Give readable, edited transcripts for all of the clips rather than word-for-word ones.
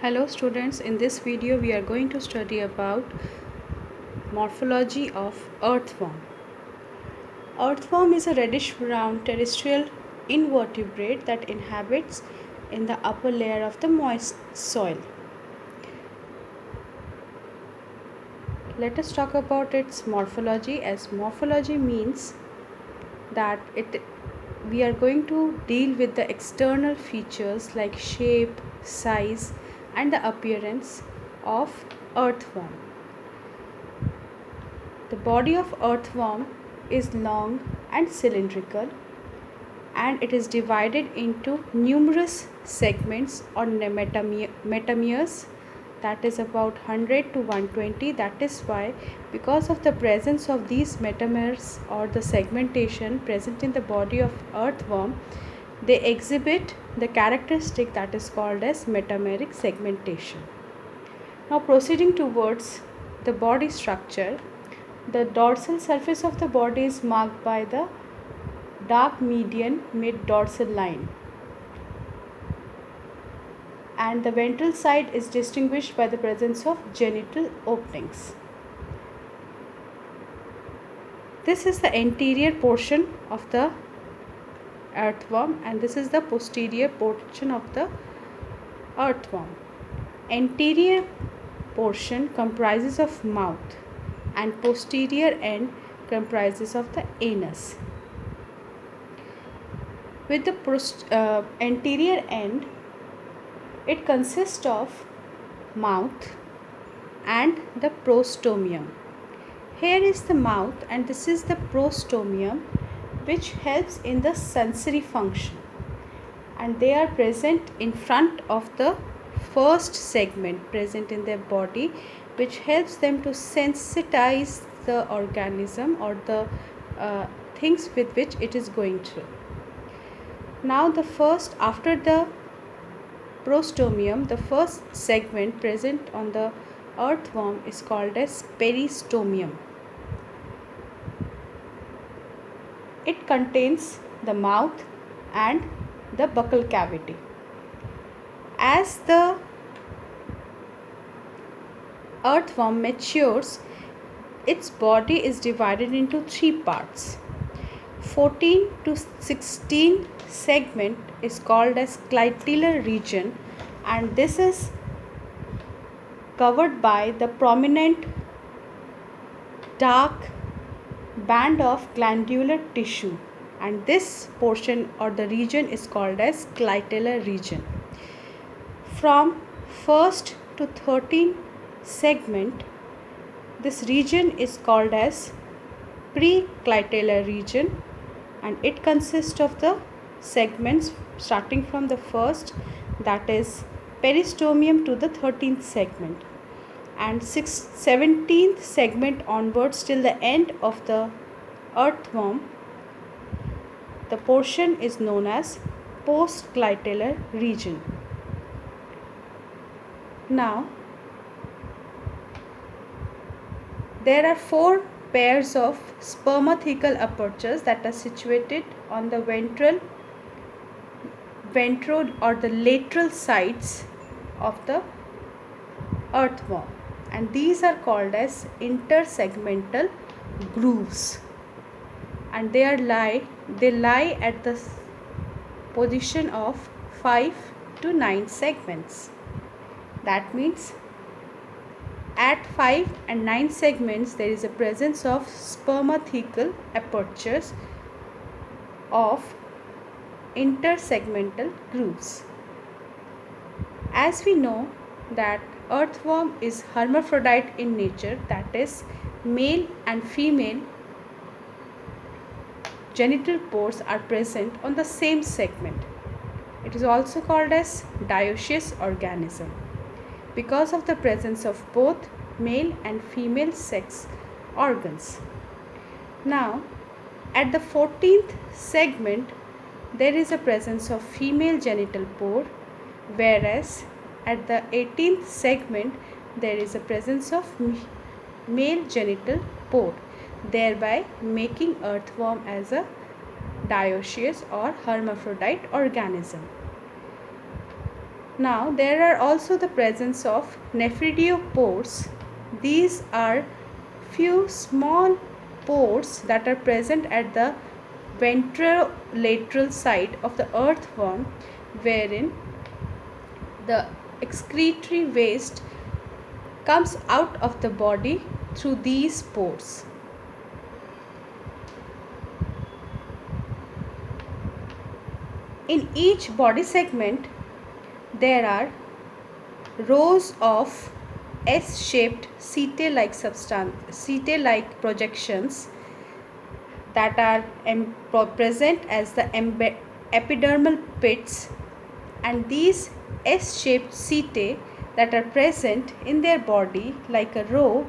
Hello students, in this video we are going to study about morphology of earthworm. Earthworm is a reddish brown terrestrial invertebrate that inhabits in the upper layer of the moist soil. Let us talk about its morphology, as morphology means that we are going to deal with the external features like shape, size and the appearance of earthworm. The body of earthworm is long and cylindrical, and it is divided into numerous segments or metameres, that is about 100 to 120. That is why, because of the presence of these metameres or the segmentation present in the body of earthworm, they exhibit the characteristic that is called as metameric segmentation. Now proceeding towards the body structure, the dorsal surface of the body is marked by the dark median mid-dorsal line, and the ventral side is distinguished by the presence of genital openings. This is the anterior portion of the earthworm, and this is the posterior portion of the earthworm. Anterior portion comprises of mouth and posterior end comprises of the anus. With the anterior end, it consists of mouth and the prostomium. Here is the mouth and this is the prostomium, which helps in the sensory function, and they are present in front of the first segment present in their body, which helps them to sensitize the organism or the things with which it is going through. Now after the prostomium, the first segment present on the earthworm is called as peristomium. It contains the mouth and the buccal cavity. As the earthworm matures, its body is divided into three parts. 14 to 16 segment is called as clitellar region, and this is covered by the prominent dark band of glandular tissue, and this portion or the region is called as clitellar region. From 1st to 13th segment, this region is called as preclitellar region, and it consists of the segments starting from the first, that is peristomium, to the 13th segment, and 17th segment onwards till the end of the earthworm. The portion is known as postclitellar region. Now there are four pairs of spermathecal apertures that are situated on the ventral or the lateral sides of the earthworm, and these are called as intersegmental grooves, and they lie at the position of 5 to 9 segments. That means at 5 and 9 segments there is a presence of spermathecal apertures of intersegmental grooves. As we know that earthworm is hermaphrodite in nature, that is male and female genital pores are present on the same segment. It is also called as dioecious organism because of the presence of both male and female sex organs. Now at the 14th segment there is a presence of female genital pore, whereas at the 18th segment there is a presence of male genital pore, thereby making earthworm as a dioecious or hermaphrodite organism. Now there are also the presence of nephridopores. These are few small pores that are present at the ventrolateral side of the earthworm, wherein the excretory waste comes out of the body through these pores. In each body segment, there are rows of S-shaped setae-like projections that are present as the epidermal pits, and these S-shaped setae that are present in their body like a row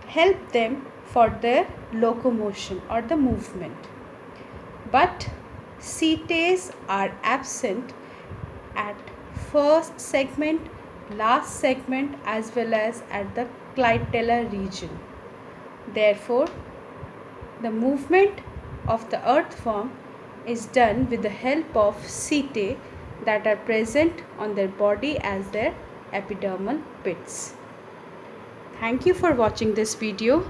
help them for their locomotion or the movement. But setaes are absent at first segment, last segment, as well as at the clitella region. Therefore, the movement of the earthworm is done with the help of setae that are present on their body as their epidermal pits. Thank you for watching this video.